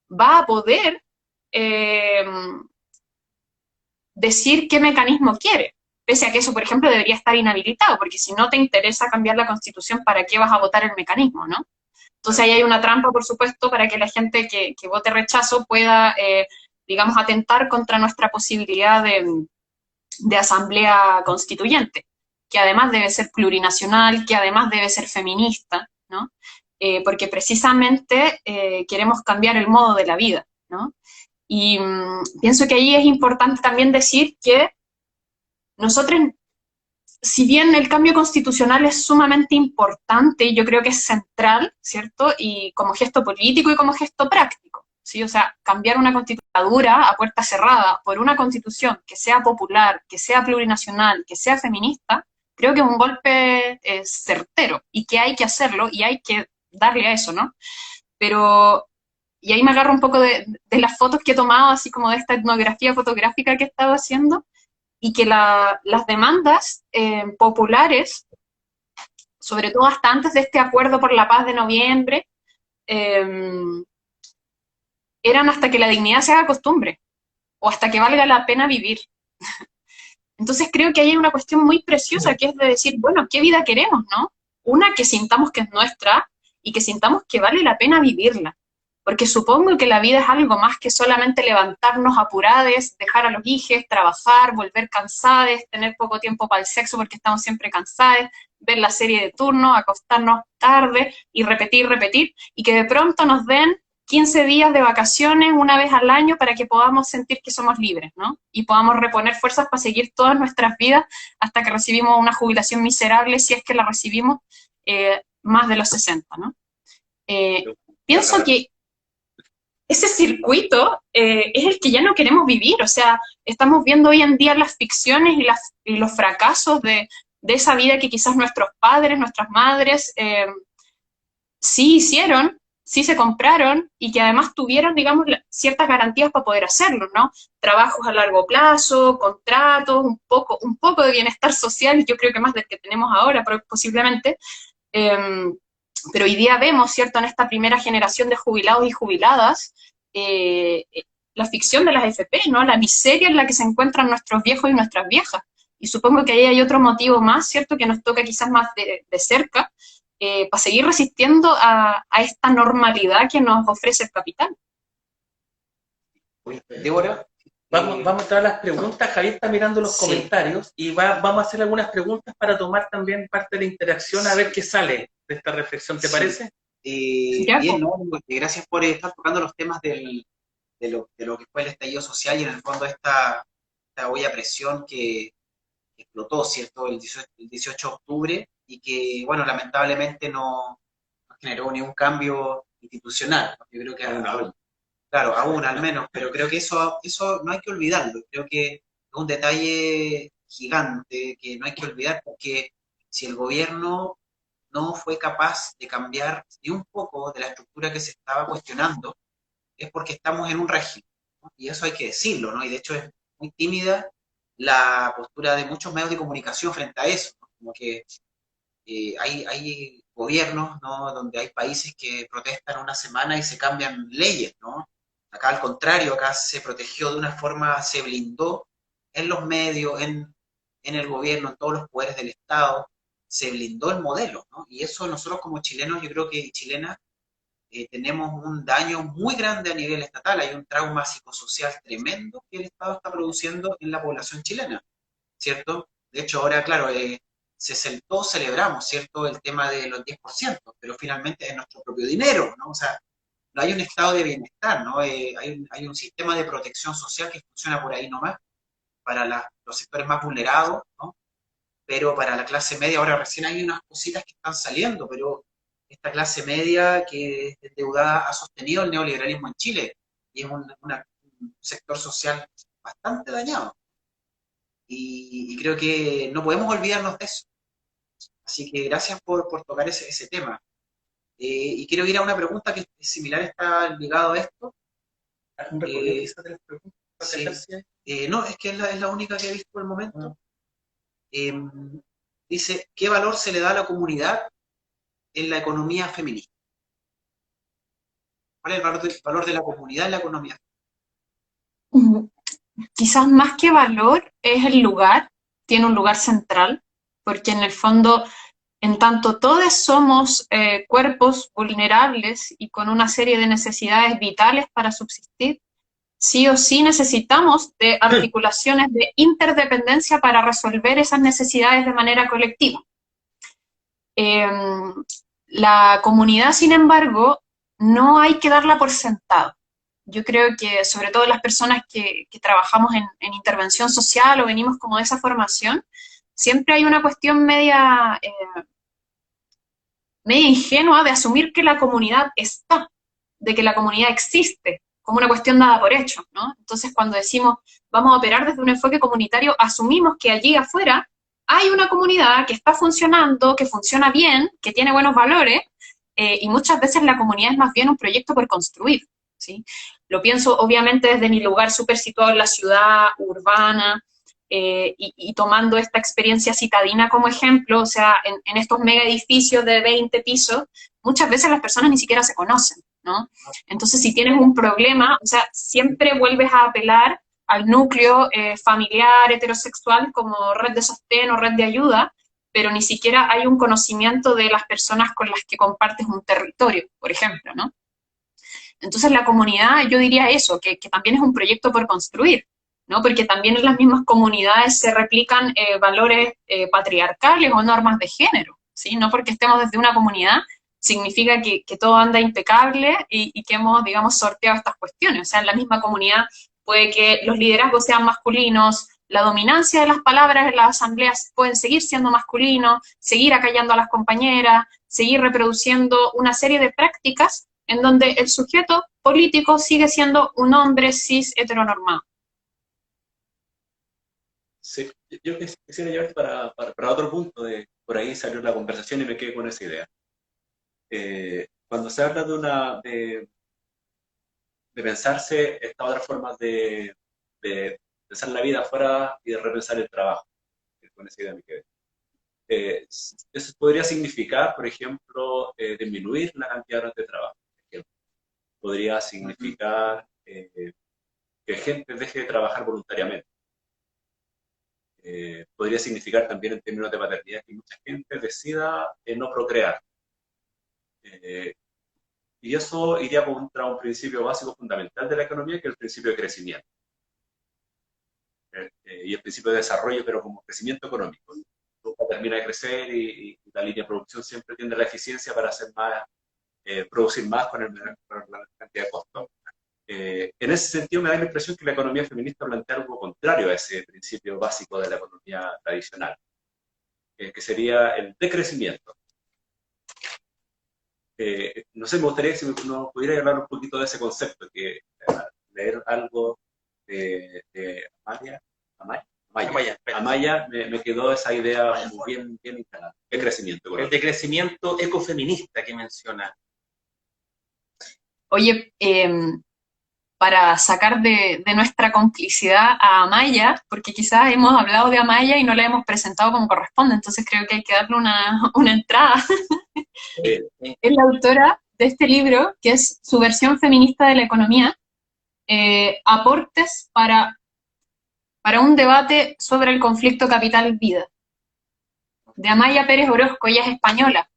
va a poder decir qué mecanismo quiere, pese a que eso, por ejemplo, debería estar inhabilitado, porque si no te interesa cambiar la Constitución, ¿para qué vas a votar el mecanismo, no? Entonces ahí hay una trampa, por supuesto, para que la gente que vote rechazo pueda, digamos, atentar contra nuestra posibilidad de asamblea constituyente, que además debe ser plurinacional, que además debe ser feminista, ¿no? Porque precisamente queremos cambiar el modo de la vida, ¿no? Y pienso que ahí es importante también decir que nosotros, si bien el cambio constitucional es sumamente importante y yo creo que es central, ¿cierto? Y como gesto político y como gesto práctico, ¿sí? O sea, cambiar una constitución a puerta cerrada por una constitución que sea popular, que sea plurinacional, que sea feminista, creo que es un golpe certero y que hay que hacerlo y hay que darle a eso, ¿no? Pero, y ahí me agarro un poco de las fotos que he tomado, así como de esta etnografía fotográfica que he estado haciendo, y que las demandas populares, sobre todo hasta antes de este acuerdo por la paz de noviembre, eran hasta que la dignidad se haga costumbre, o hasta que valga la pena vivir. Entonces creo que ahí hay una cuestión muy preciosa, que es de decir, bueno, ¿qué vida queremos, no? Una que sintamos que es nuestra, y que sintamos que vale la pena vivirla. porque supongo que la vida es algo más que solamente levantarnos apurades, dejar a los hijos, trabajar, volver cansados, tener poco tiempo para el sexo porque estamos siempre cansados, ver la serie de turno, acostarnos tarde y repetir, y que de pronto nos den 15 días de vacaciones una vez al año para que podamos sentir que somos libres, ¿no? Y podamos reponer fuerzas para seguir todas nuestras vidas hasta que recibimos una jubilación miserable, si es que la recibimos, más de los 60, ¿no? Pienso que ese circuito es el que ya no queremos vivir, o sea, estamos viendo hoy en día las ficciones y los fracasos de esa vida que quizás nuestros padres, nuestras madres, sí hicieron, sí se compraron, y que además tuvieron, digamos, ciertas garantías para poder hacerlo, ¿no? Trabajos a largo plazo, contratos, un poco de bienestar social, yo creo que más del que tenemos ahora, posiblemente, pero hoy día vemos, ¿cierto?, en esta primera generación de jubilados y jubiladas, la ficción de las FP, ¿no? La miseria en la que se encuentran nuestros viejos y nuestras viejas. Y supongo que ahí hay otro motivo más, ¿cierto?, que nos toca quizás más de cerca, para seguir resistiendo a esta normalidad que nos ofrece el capital. Débora, Vamos a entrar a las preguntas. Javier está mirando los comentarios y vamos a hacer algunas preguntas para tomar también parte de la interacción, a ver qué sale de esta reflexión, ¿te parece? Bien, ¿no? Gracias por estar tocando los temas de lo que fue el estallido social y en el fondo esta olla a presión que explotó, ¿cierto? El 18 de octubre y que, bueno, lamentablemente no generó ningún cambio institucional. Yo creo que claro, aún al menos, pero creo que eso no hay que olvidarlo. Creo que es un detalle gigante que no hay que olvidar, porque si el gobierno no fue capaz de cambiar ni un poco de la estructura que se estaba cuestionando, es porque estamos en un régimen, ¿no? Y eso hay que decirlo, ¿no? Y de hecho es muy tímida la postura de muchos medios de comunicación frente a eso, ¿no? Como que hay gobiernos, ¿no?, donde hay países que protestan una semana y se cambian leyes, ¿no? Acá al contrario, acá se protegió de una forma, se blindó en los medios, en el gobierno, en todos los poderes del Estado, se blindó el modelo, ¿no? Y eso nosotros como chilenos, yo creo que chilenas, tenemos un daño muy grande a nivel estatal, hay un trauma psicosocial tremendo que el Estado está produciendo en la población chilena, ¿cierto? De hecho, ahora, claro, todos celebramos, ¿cierto?, el tema de los 10%, pero finalmente es nuestro propio dinero, ¿no? O sea, no hay un estado de bienestar, ¿no? Hay un sistema de protección social que funciona por ahí nomás, para los sectores más vulnerados, ¿no? Pero para la clase media ahora recién hay unas cositas que están saliendo, pero esta clase media que es endeudada ha sostenido el neoliberalismo en Chile, y es un sector social bastante dañado. Y creo que no podemos olvidarnos de eso. Así que gracias por tocar ese tema. Y quiero ir a una pregunta que es similar, está ligado a esto. ¿Un recorrido quizás de las preguntas? Sí. No, es que es la única que he visto por el momento. Dice, ¿qué valor se le da a la comunidad en la economía feminista? ¿Cuál es el valor de la comunidad en la economía? Quizás más que valor es el lugar, tiene un lugar central, porque en el fondo, en tanto todos somos cuerpos vulnerables y con una serie de necesidades vitales para subsistir, sí o sí necesitamos de articulaciones de interdependencia para resolver esas necesidades de manera colectiva. La comunidad, sin embargo, no hay que darla por sentado. Yo creo que, sobre todo las personas que trabajamos en intervención social o venimos como de esa formación, siempre hay una cuestión media ingenua de asumir que la comunidad está, de que la comunidad existe, como una cuestión dada por hecho, ¿no? Entonces, cuando decimos vamos a operar desde un enfoque comunitario, asumimos que allí afuera hay una comunidad que está funcionando, que funciona bien, que tiene buenos valores, y muchas veces la comunidad es más bien un proyecto por construir, ¿sí? Lo pienso obviamente desde mi lugar súper situado en la ciudad urbana, y tomando esta experiencia citadina como ejemplo, o sea, en estos mega edificios de 20 pisos, muchas veces las personas ni siquiera se conocen, ¿no? Entonces, si tienes un problema, o sea, siempre vuelves a apelar al núcleo familiar, heterosexual, como red de sostén o red de ayuda, pero ni siquiera hay un conocimiento de las personas con las que compartes un territorio, por ejemplo, ¿no? Entonces la comunidad, yo diría eso, que también es un proyecto por construir, ¿no? Porque también en las mismas comunidades se replican valores patriarcales o normas de género, ¿sí? No porque estemos desde una comunidad significa que todo anda impecable y que hemos, digamos, sorteado estas cuestiones. O sea, en la misma comunidad puede que los liderazgos sean masculinos, la dominancia de las palabras en las asambleas pueden seguir siendo masculinos, seguir acallando a las compañeras, seguir reproduciendo una serie de prácticas en donde el sujeto político sigue siendo un hombre cis heteronormado. Sí, yo quisiera llevarte para otro punto, por ahí salió la conversación y me quedé con esa idea. Cuando se habla de pensarse estas otras formas de pensar la vida afuera y de repensar el trabajo, con esa idea me quedé. Eso podría significar, por ejemplo, disminuir la cantidad de horas de trabajo. Por ejemplo. Podría significar que gente deje de trabajar voluntariamente. Podría significar también en términos de paternidad que mucha gente decida no procrear. Y eso iría contra un principio básico fundamental de la economía, que es el principio de crecimiento. Y el principio de desarrollo, pero como crecimiento económico. Nunca termina de crecer y la línea de producción siempre tiende a la eficiencia para hacer más, producir más con la cantidad de costos. En ese sentido me da la impresión que la economía feminista plantea algo contrario a ese principio básico de la economía tradicional, que sería el decrecimiento. No sé, me gustaría que si nos pudiera hablar un poquito de ese concepto, que leer algo de Amaya, me quedó esa idea bien instalada. El crecimiento. El decrecimiento ecofeminista que menciona. Oye, para sacar de nuestra complicidad a Amaya, porque quizás hemos hablado de Amaya y no la hemos presentado como corresponde, entonces creo que hay que darle una entrada. Es la autora de este libro, que es su versión feminista de la economía, aportes para un debate sobre el conflicto capital-vida, de Amaya Pérez Orozco. Ella es española.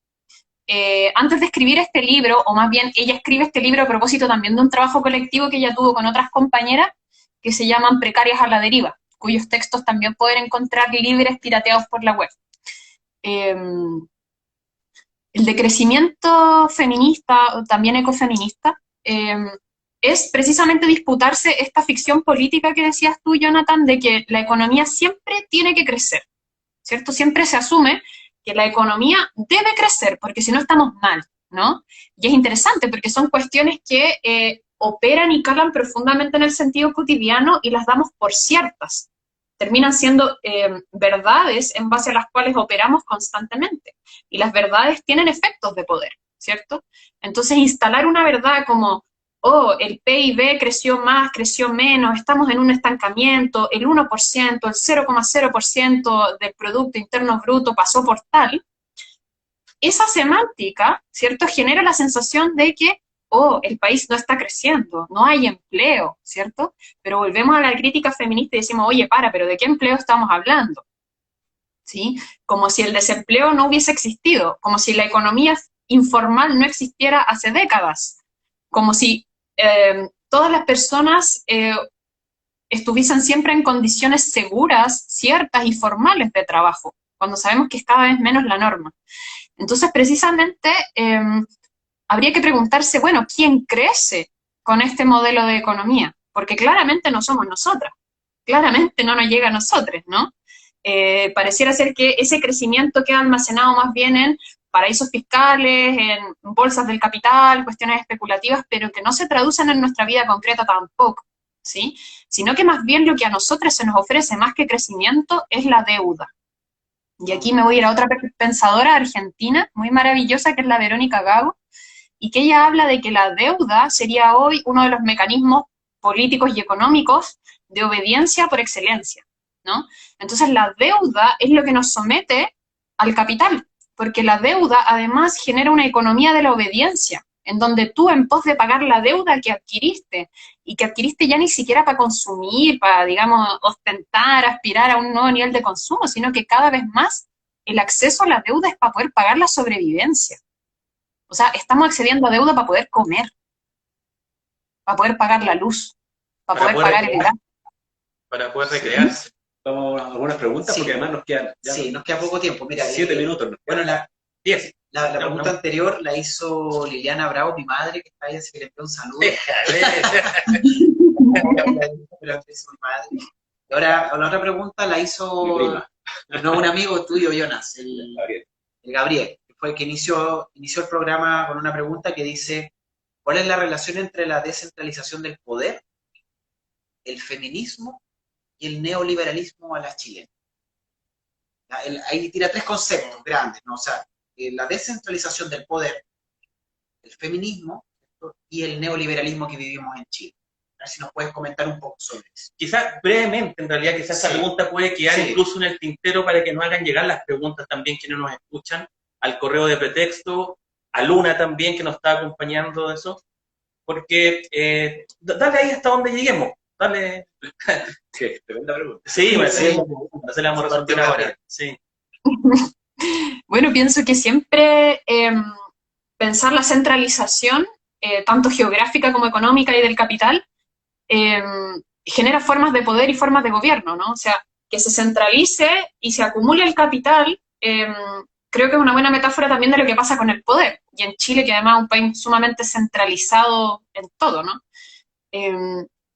Antes de escribir este libro, o más bien ella escribe este libro a propósito también de un trabajo colectivo que ella tuvo con otras compañeras que se llaman Precarias a la Deriva, cuyos textos también pueden encontrar libres pirateados por la web. El decrecimiento feminista, o también ecofeminista, es precisamente disputarse esta ficción política que decías tú, Jonathan, de que la economía siempre tiene que crecer, ¿cierto? Siempre se asume que la economía debe crecer, porque si no estamos mal, ¿no? Y es interesante porque son cuestiones que operan y calan profundamente en el sentido cotidiano y las damos por ciertas. Terminan siendo verdades en base a las cuales operamos constantemente. Y las verdades tienen efectos de poder, ¿cierto? Entonces, instalar una verdad como, oh, el PIB creció más, creció menos, estamos en un estancamiento, el 1%, el 0,0% del Producto Interno Bruto pasó por tal, esa semántica, ¿cierto?, genera la sensación de que, oh, el país no está creciendo, no hay empleo, ¿cierto? Pero volvemos a la crítica feminista y decimos, oye, pero ¿de qué empleo estamos hablando? ¿Sí? Como si el desempleo no hubiese existido, como si la economía informal no existiera hace décadas, como si todas las personas estuviesen siempre en condiciones seguras, ciertas y formales de trabajo, cuando sabemos que es cada vez menos la norma. Entonces, precisamente, habría que preguntarse, bueno, ¿quién crece con este modelo de economía? Porque claramente no somos nosotras, claramente no nos llega a nosotros, ¿no? Pareciera ser que ese crecimiento queda almacenado más bien en paraísos fiscales, en bolsas del capital, cuestiones especulativas, pero que no se traducen en nuestra vida concreta tampoco, ¿sí? Sino que más bien lo que a nosotros se nos ofrece más que crecimiento es la deuda. Y aquí me voy a ir a otra pensadora argentina, muy maravillosa, que es la Verónica Gago, y que ella habla de que la deuda sería hoy uno de los mecanismos políticos y económicos de obediencia por excelencia, ¿no? Entonces la deuda es lo que nos somete al capital, porque la deuda además genera una economía de la obediencia, en donde tú en pos de pagar la deuda que adquiriste, y que adquiriste ya ni siquiera para consumir, para, digamos, ostentar, aspirar a un nuevo nivel de consumo, sino que cada vez más el acceso a la deuda es para poder pagar la sobrevivencia. O sea, estamos accediendo a deuda para poder comer. para poder pagar la luz, para Para poder poder pagar el gas. para poder recrearse. Vamos a algunas preguntas, Sí. porque además nos quedan ya Sí, nos queda poco tiempo. Mira, 7 minutos. bueno, la 10. pregunta anterior la hizo Liliana Bravo, mi madre, que está ahí, así que le envío un saludo. Pero es mi madre. Y ahora, la otra pregunta la Mi hizo prima. no un amigo tuyo, Jonas, el Gabriel. Gabriel, que fue el que inició el programa con una pregunta que dice: ¿cuál es la relación entre la descentralización del poder, el feminismo y el neoliberalismo a la chilena? Ahí tira tres conceptos grandes, ¿no? O sea, la descentralización del poder, el feminismo, ¿cierto? Y el neoliberalismo que vivimos en Chile. A ver si nos puedes comentar un poco sobre eso. Quizás brevemente, en realidad, quizás esa Sí. pregunta puede quedar Sí. incluso en el tintero para que nos hagan llegar las preguntas también quienes nos escuchan, al correo de pretexto, a Luna también, que nos está acompañando de eso, porque dale ahí hasta donde lleguemos, dale. Sí, tremenda pregunta. Sí, Sí. no se la vamos a resolver ahora. Sí. Bueno, pienso que siempre pensar la centralización, tanto geográfica como económica y del capital, genera formas de poder y formas de gobierno, ¿no? O sea, que se centralice y se acumule el capital, creo que es una buena metáfora también de lo que pasa con el poder. Y en Chile, que además es un país sumamente centralizado en todo, ¿no?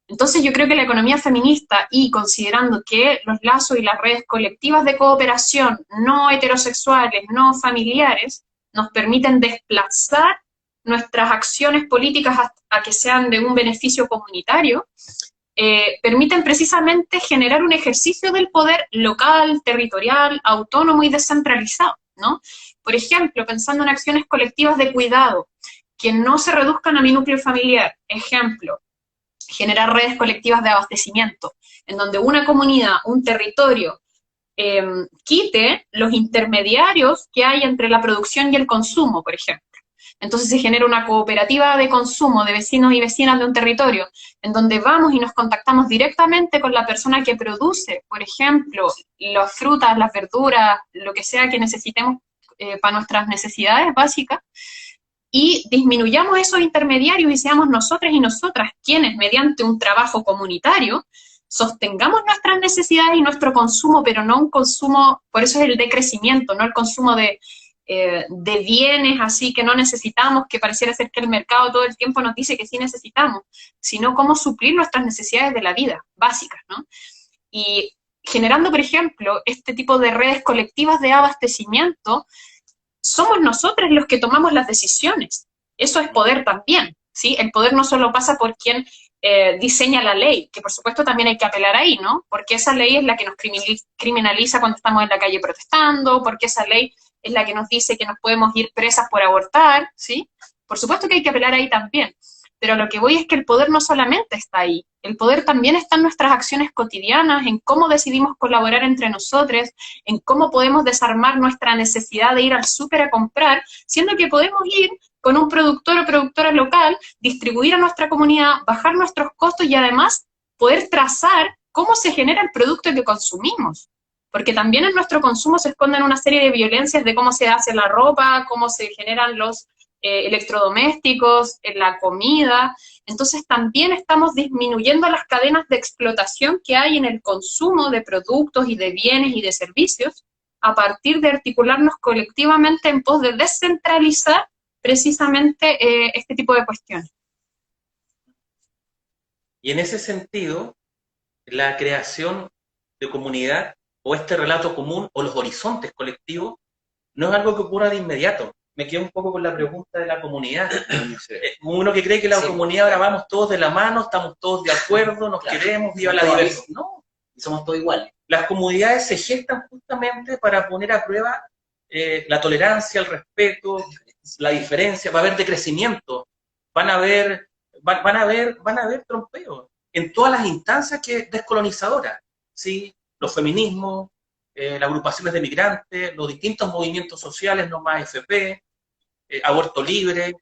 Entonces yo creo que la economía feminista, y considerando que los lazos y las redes colectivas de cooperación no heterosexuales, no familiares, nos permiten desplazar nuestras acciones políticas a que sean de un beneficio comunitario, permiten precisamente generar un ejercicio del poder local, territorial, autónomo y descentralizado, ¿no? Por ejemplo, pensando en acciones colectivas de cuidado, que no se reduzcan a mi núcleo familiar. Ejemplo, generar redes colectivas de abastecimiento, en donde una comunidad, un territorio, quite los intermediarios que hay entre la producción y el consumo, por ejemplo. Entonces se genera una cooperativa de consumo de vecinos y vecinas de un territorio, en donde vamos y nos contactamos directamente con la persona que produce, por ejemplo, las frutas, las verduras, lo que sea que necesitemos para nuestras necesidades básicas, y disminuyamos esos intermediarios y seamos nosotras y nosotras quienes, mediante un trabajo comunitario, sostengamos nuestras necesidades y nuestro consumo, pero no un consumo, por eso es el decrecimiento, no el consumo de bienes así que no necesitamos, que pareciera ser que el mercado todo el tiempo nos dice que sí necesitamos, sino cómo suplir nuestras necesidades de la vida básicas, ¿no? Y generando, por ejemplo, este tipo de redes colectivas de abastecimiento, somos nosotros los que tomamos las decisiones. Eso es poder también, ¿sí? El poder no solo pasa por quien diseña la ley, que por supuesto también hay que apelar ahí, ¿no? Porque esa ley es la que nos criminaliza cuando estamos en la calle protestando, porque esa ley es la que nos dice que nos podemos ir presas por abortar, ¿sí? Por supuesto que hay que apelar ahí también. Pero lo que voy es que el poder no solamente está ahí, el poder también está en nuestras acciones cotidianas, en cómo decidimos colaborar entre nosotros, en cómo podemos desarmar nuestra necesidad de ir al súper a comprar, siendo que podemos ir con un productor o productora local, distribuir a nuestra comunidad, bajar nuestros costos y además poder trazar cómo se genera el producto que consumimos. Porque también en nuestro consumo se esconden una serie de violencias de cómo se hace la ropa, cómo se generan los electrodomésticos, la comida. Entonces también estamos disminuyendo las cadenas de explotación que hay en el consumo de productos y de bienes y de servicios a partir de articularnos colectivamente en pos de descentralizar precisamente este tipo de cuestiones. Y en ese sentido, la creación de comunidad o este relato común o los horizontes colectivos no es algo que ocurra de inmediato. Me quedo un poco con la pregunta de la comunidad. Uno que cree que la comunidad ahora vamos todos de la mano, estamos todos de acuerdo, nos queremos, viva la diversidad. No, y somos todos iguales. Las comunidades se gestan justamente para poner a prueba la tolerancia, el respeto, la diferencia. Va a haber decrecimiento, van a haber trompeos en todas las instancias descolonizadoras, ¿sí? Los feminismos, las agrupaciones de migrantes, los distintos movimientos sociales, no más AFP, aborto libre.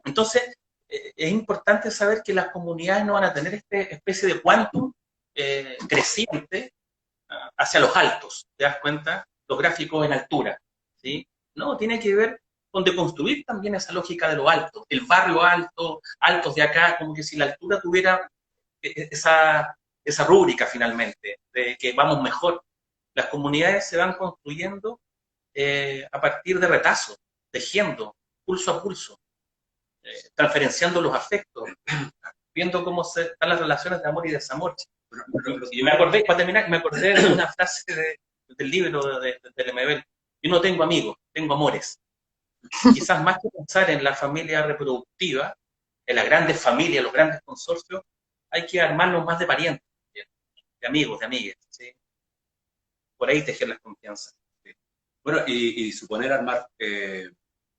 Entonces, es importante saber que las comunidades no van a tener esta especie de quantum creciente hacia los altos, ¿te das cuenta? Los gráficos en altura, ¿sí? No, tiene que ver donde construir también esa lógica de lo alto, el barrio alto, altos de acá, como que si la altura tuviera esa rúbrica finalmente, de que vamos mejor. Las comunidades se van construyendo a partir de retazos, tejiendo, pulso a pulso, transferenciando los afectos, viendo cómo están las relaciones de amor y desamor. Y me acordé, para terminar, me acordé de una frase del libro de Lemebel: yo no tengo amigos, tengo amores. Quizás más que pensar en la familia reproductiva, en las grandes familias, los grandes consorcios, hay que armarnos más de parientes, de amigos, de amigas, ¿sí? Por ahí tejer las confianzas. Sí. Bueno, y suponer armar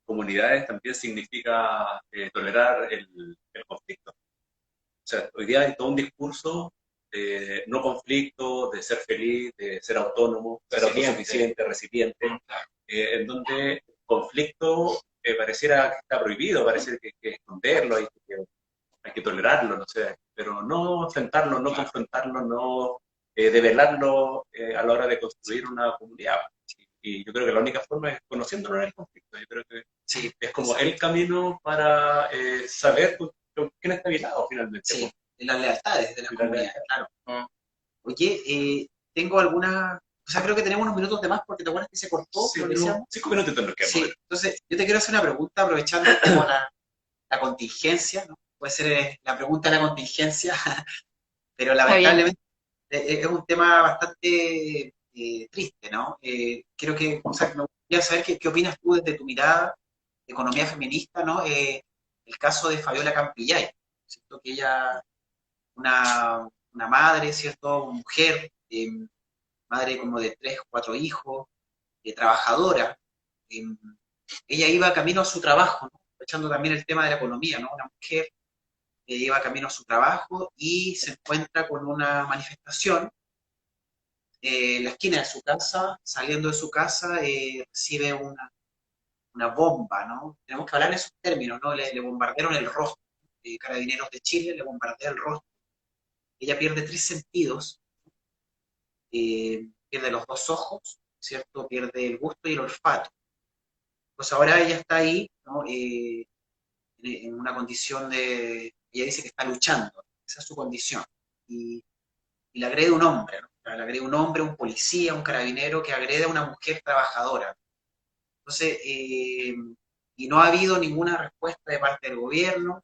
comunidades también significa tolerar el conflicto. O sea, hoy día hay todo un discurso de no conflicto, de ser feliz, de ser autónomo, ser autosuficiente, recipiente, en donde el conflicto pareciera que está prohibido, pareciera que hay que esconderlo, hay que tolerarlo, no sé, pero no enfrentarlo, no confrontarlo, no develarlo a la hora de construir una comunidad. Y yo creo que la única forma es conociéndolo en el conflicto. Yo creo que sí, es como el camino para saber con quién está a mi lado finalmente. Sí, en las lealtades de las comunidades, claro. Oye, tengo alguna... O sea, creo que tenemos unos minutos de más porque te acuerdas que se cortó. Sí, 5 minutos tendremos que sí, entonces yo te quiero hacer una pregunta aprovechando como la contingencia, ¿no? Puede ser la pregunta de la contingencia, pero lamentablemente es un tema bastante triste, ¿no? Creo que, o sea, me gustaría saber qué opinas tú desde tu mirada de economía feminista, ¿no? El caso de Fabiola Campillay, ¿cierto? Que ella, una madre, ¿cierto? Una mujer, madre como de 3 o 4 hijos, trabajadora, ella iba camino a su trabajo, ¿no? Aprovechando también el tema de la economía, ¿no? Una mujer que iba camino a su trabajo y se encuentra con una manifestación en la esquina de su casa. Saliendo de su casa recibe una bomba, ¿no? Tenemos que hablar en esos términos, ¿no? Le bombardearon el rostro. Carabineros de Chile le bombardea el rostro. Ella pierde 3 sentidos, pierde los 2 ojos, ¿cierto? Pierde el gusto y el olfato. Pues ahora ella está ahí, ¿no? En una condición de... Ella dice que está luchando, esa es su condición. Y le agrede un hombre, ¿no? Le agrede un hombre, un policía, un carabinero que agrede a una mujer trabajadora. Entonces, y no ha habido ninguna respuesta de parte del gobierno.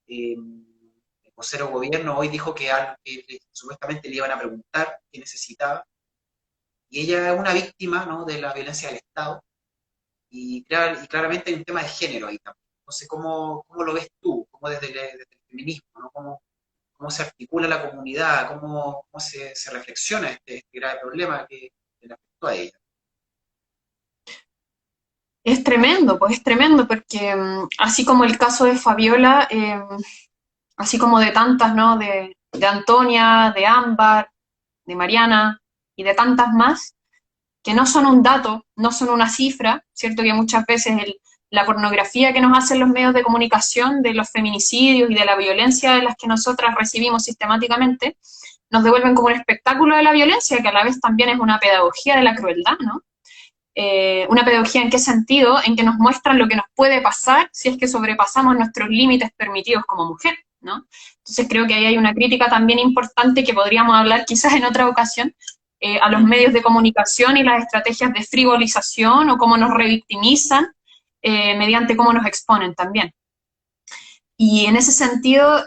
El vocero gobierno hoy dijo que supuestamente le iban a preguntar qué necesitaba. Y ella es una víctima, ¿no? De la violencia del Estado. Y claramente hay un tema de género ahí también. Entonces, ¿cómo lo ves tú? ¿Cómo desde el feminismo, ¿no? ¿Cómo se articula la comunidad? ¿Cómo se reflexiona este grave problema que le afectó a ella? Es tremendo, pues es tremendo, porque así como el caso de Fabiola, así como de tantas, ¿no? De Antonia, de Ámbar, de Mariana y de tantas más, que no son un dato, no son una cifra, ¿cierto? Que muchas veces la pornografía que nos hacen los medios de comunicación de los feminicidios y de la violencia de las que nosotras recibimos sistemáticamente, nos devuelven como un espectáculo de la violencia, que a la vez también es una pedagogía de la crueldad, ¿no? Una pedagogía ¿en qué sentido? En que nos muestran lo que nos puede pasar si es que sobrepasamos nuestros límites permitidos como mujer, ¿no? Entonces creo que ahí hay una crítica también importante que podríamos hablar quizás en otra ocasión, a los medios de comunicación y las estrategias de frivolización o cómo nos revictimizan mediante cómo nos exponen también. Y en ese sentido,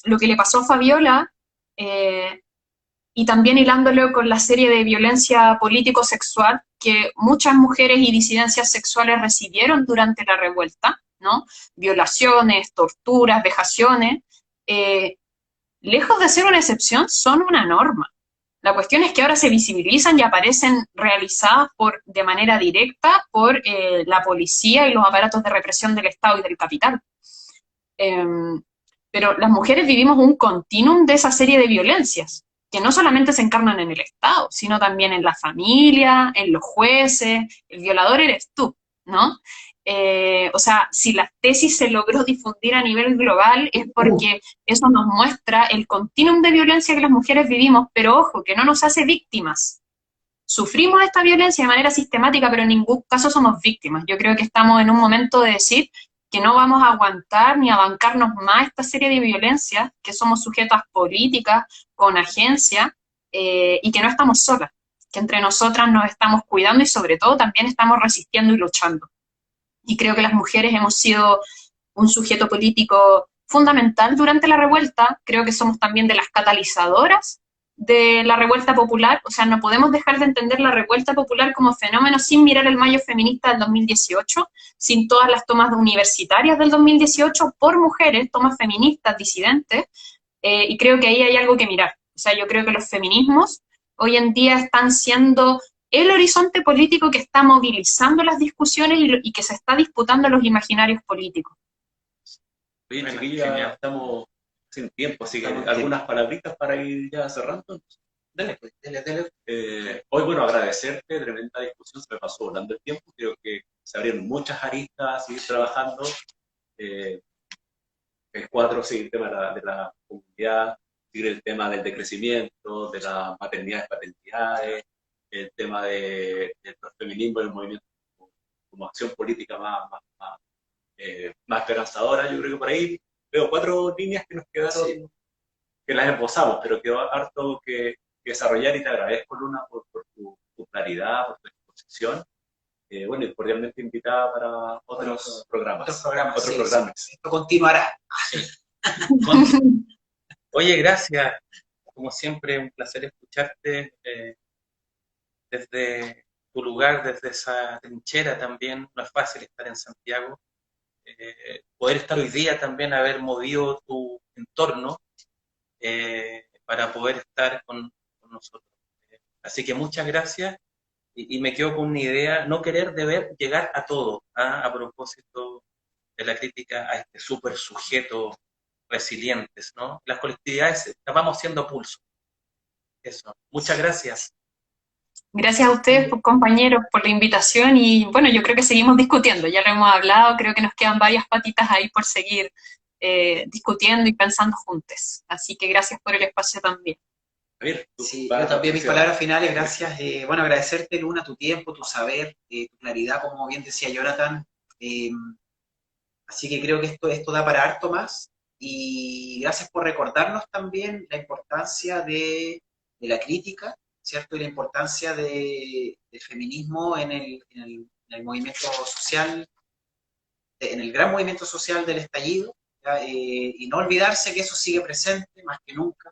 lo que le pasó a Fabiola, y también hilándolo con la serie de violencia político-sexual que muchas mujeres y disidencias sexuales recibieron durante la revuelta, ¿no? Violaciones, torturas, vejaciones, lejos de ser una excepción, son una norma. La cuestión es que ahora se visibilizan y aparecen realizadas de manera directa por la policía y los aparatos de represión del Estado y del capital. Pero las mujeres vivimos un continuum de esa serie de violencias, que no solamente se encarnan en el Estado, sino también en la familia, en los jueces. El violador eres tú, ¿no? O sea, si la tesis se logró difundir a nivel global es porque eso nos muestra el continuum de violencia que las mujeres vivimos, pero ojo, que no nos hace víctimas, sufrimos esta violencia de manera sistemática, pero en ningún caso somos víctimas. Yo creo que estamos en un momento de decir que no vamos a aguantar ni a bancarnos más esta serie de violencias, que somos sujetas políticas, con agencia, y que no estamos solas, que entre nosotras nos estamos cuidando y sobre todo también estamos resistiendo y luchando. Y creo que las mujeres hemos sido un sujeto político fundamental durante la revuelta, creo que somos también de las catalizadoras de la revuelta popular, o sea, no podemos dejar de entender la revuelta popular como fenómeno sin mirar el mayo feminista del 2018, sin todas las tomas universitarias del 2018 por mujeres, tomas feministas, disidentes, y creo que ahí hay algo que mirar. O sea, yo creo que los feminismos hoy en día están siendo el horizonte político que está movilizando las discusiones y que se está disputando los imaginarios políticos. Oye, Bueno, chiquillos, ya genial. estamos sin tiempo, así que Estamos en algunas palabritas para ir ya cerrando. Dele, pues, dele. Hoy, bueno, agradecerte, tremenda discusión, se me pasó volando el tiempo, creo que se abrieron muchas aristas, seguir trabajando, el 4, sí, el tema de la comunidad, seguir el tema del decrecimiento, de las maternidades, paternidades, el tema del feminismo, el movimiento como acción política más esperanzadora. Yo creo que por ahí veo 4 líneas que nos quedaron, Sí. que las esbozamos, pero quedó harto que desarrollar, y te agradezco, Luna, por tu claridad, por tu exposición. Bueno, y cordialmente invitada para otros programas. Otros programas. Otros Sí, programas. sí. Esto continuará. Oye, gracias. Como siempre, un placer escucharte desde tu lugar, desde esa trinchera también. No es fácil estar en Santiago. Poder estar hoy día también, haber movido tu entorno para poder estar con nosotros. Así que muchas gracias y me quedo con una idea, no querer deber llegar a todo, a propósito de la crítica a este súper sujeto resilientes, ¿no? Las colectividades las vamos siendo pulso. Eso. Muchas gracias. Gracias a ustedes, compañeros, por la invitación y bueno, yo creo que seguimos discutiendo, ya lo hemos hablado, creo que nos quedan varias patitas ahí por seguir discutiendo y pensando juntos. Así que gracias por el espacio también. Javier, Sí, yo también mis palabras finales, gracias. Bueno, agradecerte, Luna, tu tiempo, tu saber, tu claridad, como bien decía Jonathan. Así que creo que esto da para harto más. Y gracias por recordarnos también la importancia de la crítica, ¿cierto? Y la importancia del feminismo en el movimiento social, en el gran movimiento social del estallido, y no olvidarse que eso sigue presente más que nunca.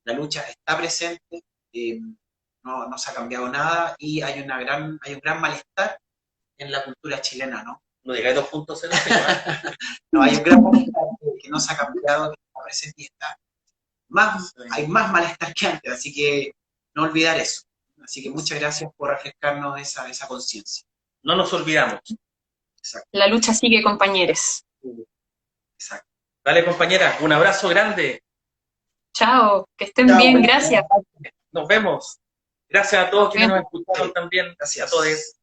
La lucha está presente, no se ha cambiado nada y hay un gran malestar en la cultura chilena, ¿no? No digáis 2.0. No, hay un gran malestar que no se ha cambiado, que está presente y está hay más malestar que antes, así que no olvidar eso. Así que muchas gracias por refrescarnos esa conciencia. No nos olvidamos. Exacto. La lucha sigue, compañeros. Exacto. Dale, compañera, un abrazo grande. Chao, que estén Chao, bien, bueno. gracias. Nos vemos. Gracias a todos quienes nos escucharon también. Gracias. A todos.